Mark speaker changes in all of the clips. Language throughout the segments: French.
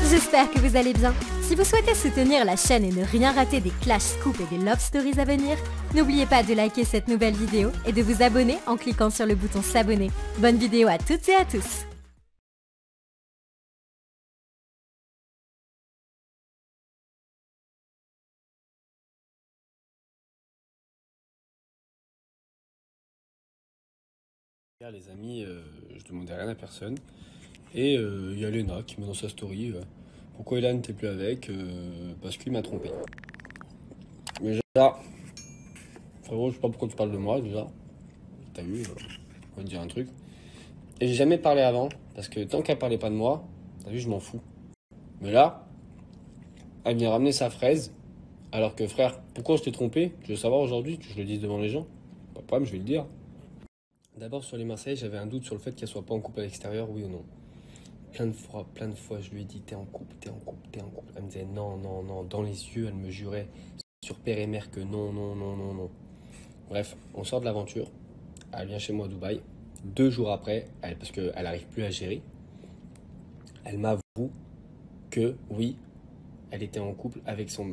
Speaker 1: J'espère que vous allez bien. Si vous souhaitez soutenir la chaîne et ne rien rater des Clash Scoop et des Love Stories à venir, n'oubliez pas de liker cette nouvelle vidéo et de vous abonner en cliquant sur le bouton s'abonner. Bonne vidéo à toutes et à tous.
Speaker 2: Les amis, je demandais rien à personne. Et il y a Léna qui met dans sa story pourquoi Elan t'es plus avec parce qu'il m'a trompé. Mais déjà, frérot, je sais pas pourquoi tu parles de moi déjà. T'as vu, on va te dire un truc. Et j'ai jamais parlé avant parce que tant qu'elle parlait pas de moi, t'as vu, je m'en fous. Mais là, elle vient ramener sa fraise. Alors que frère, pourquoi je t'ai trompé? Tu veux savoir aujourd'hui, que je le dise devant les gens? Pas de problème, je vais le dire. D'abord sur les Marseillais, j'avais un doute sur le fait qu'elle soit pas en couple à l'extérieur, oui ou non. Plein de fois, je lui ai dit t'es en couple, t'es en couple, t'es en couple. Elle me disait non, non, non. Dans les yeux, elle me jurait sur père et mère que non, non, non, non, non. Bref, on sort de l'aventure. Elle vient chez moi à Dubaï. 2 jours après, parce qu'elle n'arrive plus à gérer, elle m'avoue que oui, elle était en couple avec son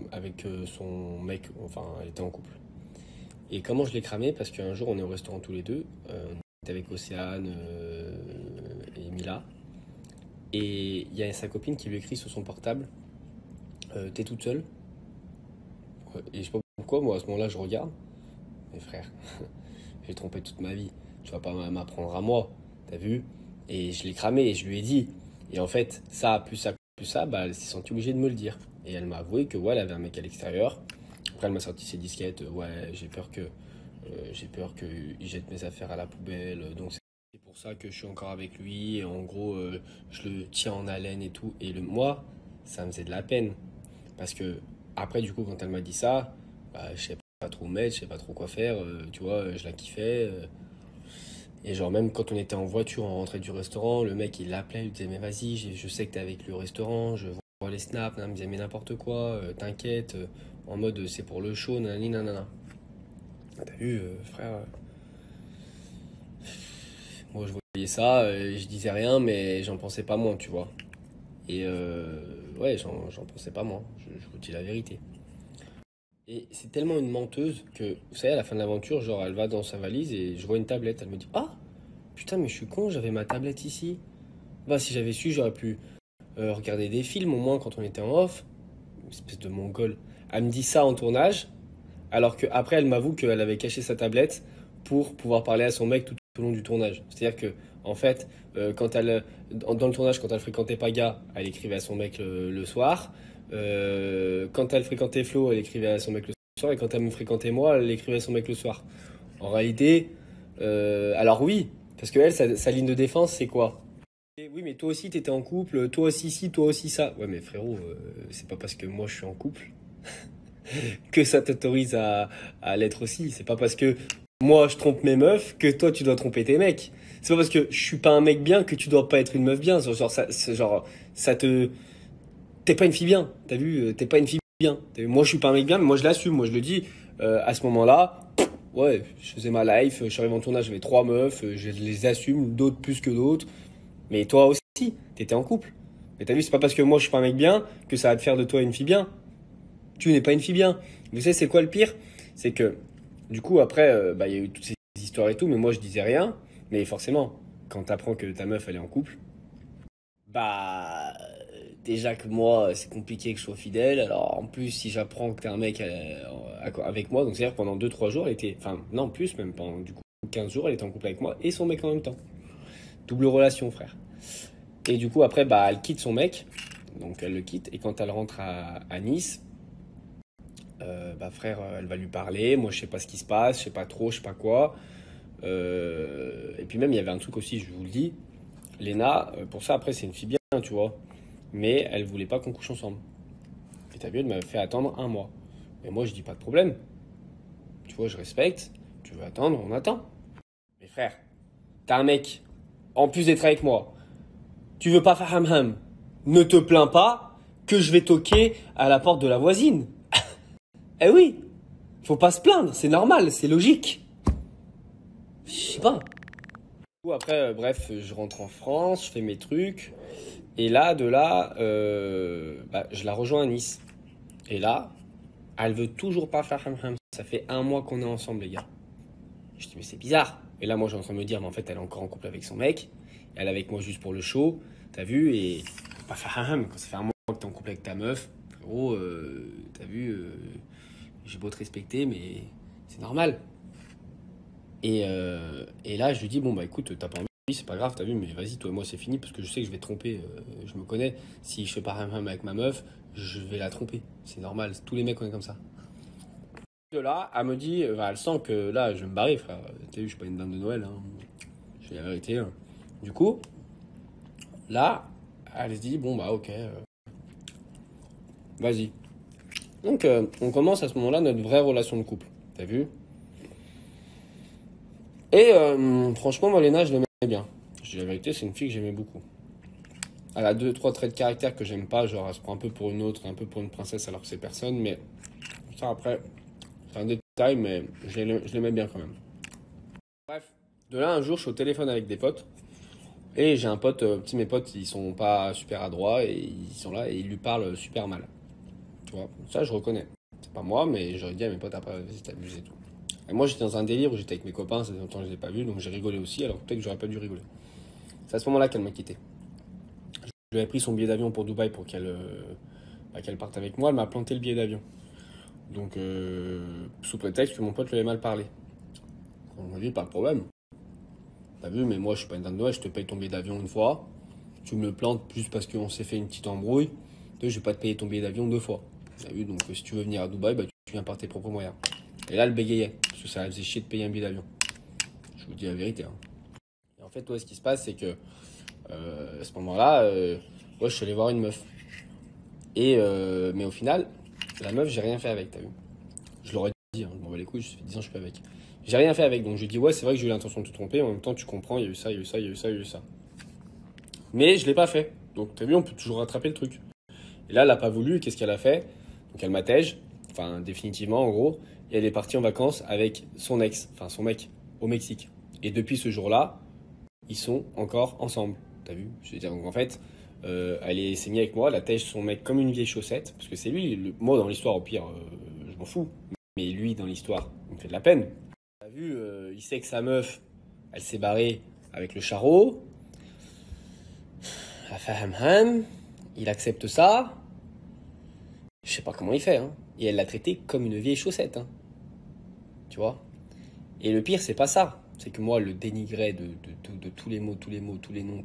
Speaker 2: mec. Enfin, elle était en couple. Et comment je l'ai cramé? Parce qu'un jour, on est au restaurant tous les deux. On était avec Océane et Mila. Et il y a sa copine qui lui écrit sur son portable t'es toute seule? Et je sais pas pourquoi, moi à ce moment-là, je regarde. Mais frère, j'ai trompé toute ma vie. Tu vas pas m'apprendre à moi, t'as vu? Et je l'ai cramé et je lui ai dit. Et en fait, ça, bah, elle s'est sentie obligée de me le dire. Et elle m'a avoué que ouais, elle avait un mec à l'extérieur. Après, elle m'a sorti ses disquettes. Ouais, j'ai peur qu'il jette mes affaires à la poubelle. Donc c'est pour ça que je suis encore avec lui. Et en gros, je le tiens en haleine et tout. Et moi, ça me faisait de la peine. Parce que après, du coup, quand elle m'a dit ça, bah, je sais pas trop où mettre, je sais pas trop quoi faire. Tu vois, je la kiffais. Et genre, même quand on était en voiture, on rentrait du restaurant, le mec, il l'appelait, il lui disait, mais vas-y, je sais que t'es avec lui au restaurant, je vois les snaps. Il me disait, mais n'importe quoi, t'inquiète. En mode, c'est pour le show, nanani, nanana. T'as vu, frère, moi je voyais ça, je disais rien, mais j'en pensais pas moins, tu vois. Et ouais, j'en pensais pas moins, je vous dis la vérité. Et c'est tellement une menteuse que, vous savez, à la fin de l'aventure, genre, elle va dans sa valise et je vois une tablette. Elle me dit, ah, putain, mais je suis con, j'avais ma tablette ici. Bah, si j'avais su, j'aurais pu regarder des films au moins quand on était en off. Une espèce de mongole. Elle me dit ça en tournage, alors qu'après, elle m'avoue qu'elle avait caché sa tablette pour pouvoir parler à son mec tout au long du tournage. C'est-à-dire que, en fait, dans le tournage, quand elle fréquentait Paga, elle écrivait à son mec le soir. Quand elle fréquentait Flo, elle écrivait à son mec le soir. Et quand elle me fréquentait moi, elle écrivait à son mec le soir. En réalité, alors oui, parce que elle, sa ligne de défense, c'est quoi? Et oui, mais toi aussi, t'étais en couple, toi aussi ci, toi aussi ça. Ouais, mais frérot, c'est pas parce que moi je suis en couple que ça t'autorise à l'être aussi. C'est pas parce que moi je trompe mes meufs que toi tu dois tromper tes mecs. C'est pas parce que je suis pas un mec bien que tu dois pas être une meuf bien. T'es pas une fille bien. T'as vu, t'es pas une fille bien. Moi je suis pas un mec bien, mais moi je l'assume. Moi je le dis. À ce moment-là, ouais, je faisais ma life. Je suis arrivé en tournage, j'avais 3 meufs. Je les assume, d'autres plus que d'autres. Mais toi aussi, t'étais en couple. Mais t'as vu, c'est pas parce que moi je suis pas un mec bien que ça va te faire de toi une fille bien. Tu n'es pas une fille bien. Vous savez, c'est quoi le pire? C'est que, du coup, après, bah, il y a eu toutes ces histoires et tout, mais moi, je disais rien. Mais forcément, quand t'apprends que ta meuf, elle est en couple, bah, déjà que moi, c'est compliqué que je sois fidèle. Alors, en plus, si j'apprends que t'es un mec avec moi, donc c'est-à-dire que pendant 2-3 jours, elle était, enfin, non, plus, même pendant, du coup, 15 jours, elle était en couple avec moi et son mec en même temps. Double relation, frère. Et du coup, après, bah, elle quitte son mec. Donc, elle le quitte. Et quand elle rentre à Nice, bah frère, elle va lui parler, moi je sais pas ce qui se passe, je sais pas trop, je sais pas quoi. Et puis même il y avait un truc aussi, je vous le dis, Léna, pour ça après c'est une fille bien, tu vois, mais elle voulait pas qu'on couche ensemble. Et t'as vu, elle m'avait fait attendre 1 mois. Mais moi je dis pas de problème, tu vois, je respecte, tu veux attendre, on attend. Mais frère, t'as un mec, en plus d'être avec moi, tu veux pas faire ham-ham, ne te plains pas que je vais toquer à la porte de la voisine. Eh oui, faut pas se plaindre, c'est normal, c'est logique. Je sais pas. Après, bref, je rentre en France, je fais mes trucs. Et là, de là, je la rejoins à Nice. Et là, elle veut toujours pas faire ham ham. Ça fait 1 mois qu'on est ensemble, les gars. Je dis, mais c'est bizarre. Et là, moi, j'ai en train de me dire, mais en fait, elle est encore en couple avec son mec. Elle est avec moi juste pour le show. T'as vu? Et faut pas faire ham ham. Quand ça fait 1 mois que t'es en couple avec ta meuf, frérot, t'as vu? J'ai beau te respecter, mais c'est normal. Et là, je lui dis, bon, bah écoute, t'as pas envie, c'est pas grave, t'as vu, mais vas-y, toi et moi, c'est fini, parce que je sais que je vais te tromper. Je me connais. Si je fais pas ham ham avec ma meuf, je vais la tromper. C'est normal. Tous les mecs, on est comme ça. De là, elle me dit, elle sent que là, je vais me barrer, frère. T'as vu, je suis pas une dame de Noël. Hein. Je dis la vérité. Hein. Du coup, là, elle se dit, bon, bah ok, vas-y. Donc, on commence à ce moment-là notre vraie relation de couple. T'as vu? Et franchement, moi, Léna, je l'aimais bien. Je dis la vérité, c'est une fille que j'aimais beaucoup. Elle a 2-3 traits de caractère que j'aime pas, genre elle se prend un peu pour une autre, un peu pour une princesse alors que c'est personne, mais ça après, c'est un détail, mais je l'aimais bien quand même. Bref, de là un jour je suis au téléphone avec des potes, et j'ai un pote, mes potes ils sont pas super adroits, et ils sont là et ils lui parlent super mal. Tu vois, ça je reconnais. C'est pas moi, mais j'aurais dit à mes potes après, vas-y t'as abusé et tout. Et moi j'étais dans un délire où j'étais avec mes copains, ça fait longtemps que je les ai pas vus, donc j'ai rigolé aussi, alors peut-être que j'aurais pas dû rigoler. C'est à ce moment-là qu'elle m'a quitté. Je lui avais pris son billet d'avion pour Dubaï pour qu'elle parte avec moi. Elle m'a planté le billet d'avion. Donc, sous prétexte que mon pote lui avait mal parlé. On m'a dit, pas de problème. T'as vu, mais moi, je suis pas une dame de Noël, je te paye ton billet d'avion une fois. Tu me le plantes juste parce qu'on s'est fait une petite embrouille. Je vais pas te payer ton billet d'avion 2 fois. T'as vu, donc si tu veux venir à Dubaï, bah, tu viens par tes propres moyens. Et là, elle bégayait, parce que ça faisait chier de payer un billet d'avion. Je vous dis la vérité. Hein. Et en fait, ce qui se passe, c'est que à ce moment-là, je suis allé voir une meuf. Mais au final, la meuf, j'ai rien fait avec, t'as vu. Je l'aurais dit, hein, je m'en bats les couilles, ça fait 10 ans que je suis pas avec. J'ai rien fait avec, donc je lui dis, ouais, c'est vrai que j'ai eu l'intention de te tromper, en même temps, tu comprends, il y a eu ça, il y a eu ça, il y a eu ça, il y a eu ça. Mais je l'ai pas fait. Donc, t'as vu, on peut toujours rattraper le truc. Et là, elle a pas voulu, qu'est-ce qu'elle a fait? Donc, elle m'attège, enfin, définitivement, en gros, et elle est partie en vacances avec son ex, enfin, son mec, au Mexique. Et depuis ce jour-là, ils sont encore ensemble. T'as vu? Je veux dire, donc en fait, elle s'est mise avec moi, elle attèche son mec comme une vieille chaussette, parce que c'est lui, moi dans l'histoire, au pire, je m'en fous. Mais lui, dans l'histoire, il me fait de la peine. T'as vu, il sait que sa meuf, elle s'est barrée avec le charreau. Elle fait ham ham, il accepte ça. Je sais pas comment il fait, hein. Et elle l'a traité comme une vieille chaussette, hein. Tu vois? Et le pire, c'est pas ça. C'est que moi, le dénigrait de tous les mots, tous les mots, tous les noms,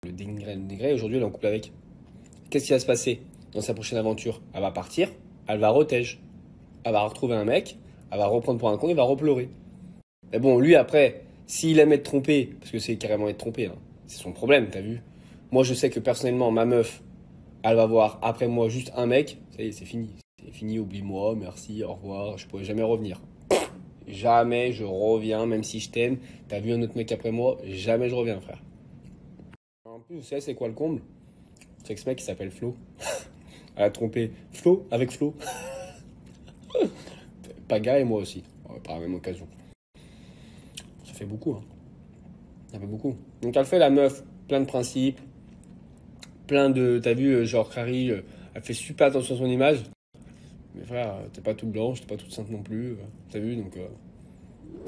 Speaker 2: le dénigrait. Aujourd'hui, elle est en couple avec. Qu'est-ce qui va se passer dans sa prochaine aventure? Elle va partir, elle va retège. Elle va retrouver un mec, elle va reprendre pour un con, il va repleurer. Mais bon, lui, après, s'il aime être trompé, parce que c'est carrément être trompé, hein, c'est son problème, t'as vu? Moi, je sais que personnellement, ma meuf, elle va voir après moi juste un mec, ça y est, c'est fini. C'est fini, oublie-moi, merci, au revoir, je pourrai jamais revenir. Jamais je reviens, même si je t'aime. T'as vu un autre mec après moi, jamais je reviens, frère. En plus, vous savez, c'est quoi le comble? C'est que ce mec, il s'appelle Flo. Elle a trompé Flo avec Flo. Paga et moi aussi, par la même occasion. Ça fait beaucoup, hein. Ça fait beaucoup. Donc, elle fait la meuf, plein de principes, plein de. T'as vu, genre, Carrie, elle fait super attention à son image. Mais frère, t'es pas toute blanche, t'es pas toute sainte non plus. T'as vu, donc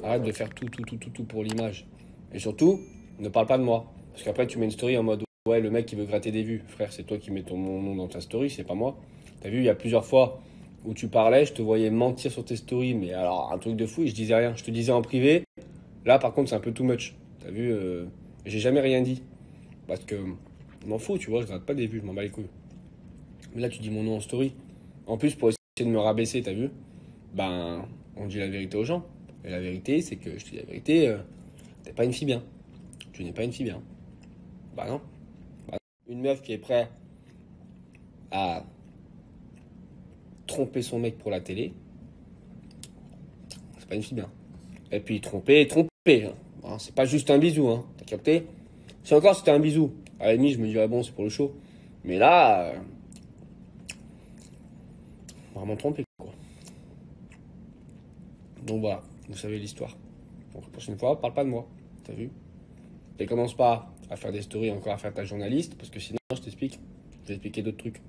Speaker 2: arrête de faire tout pour l'image. Et surtout, ne parle pas de moi. Parce qu'après, tu mets une story en mode ouais, le mec qui veut gratter des vues. Frère, c'est toi qui mets mon nom dans ta story, c'est pas moi. T'as vu, il y a plusieurs fois où tu parlais, je te voyais mentir sur tes stories, mais alors un truc de fou et je disais rien. Je te disais en privé. Là, par contre, c'est un peu too much. T'as vu, j'ai jamais rien dit. Parce que je m'en fous, tu vois, je gratte pas des vues, je m'en bats les couilles. Mais là, tu dis mon nom en story. En plus, pour de me rabaisser, t'as vu? Ben, on dit la vérité aux gens. Et la vérité, c'est que je te dis la vérité, t'es pas une fille bien. Tu n'es pas une fille bien. Bah non. Une meuf qui est prête à tromper son mec pour la télé, c'est pas une fille bien. Et puis tromper. Hein. C'est pas juste un bisou, hein. T'as capté? Si encore c'était un bisou, à la limite, je me dirais bon, c'est pour le show. Mais là, vraiment trompé, quoi. Donc voilà, vous savez l'histoire. Donc la prochaine fois, parle pas de moi, t'as vu? Et commence pas à faire des stories, encore à faire ta journaliste, parce que sinon, je t'explique, je vais expliquer d'autres trucs.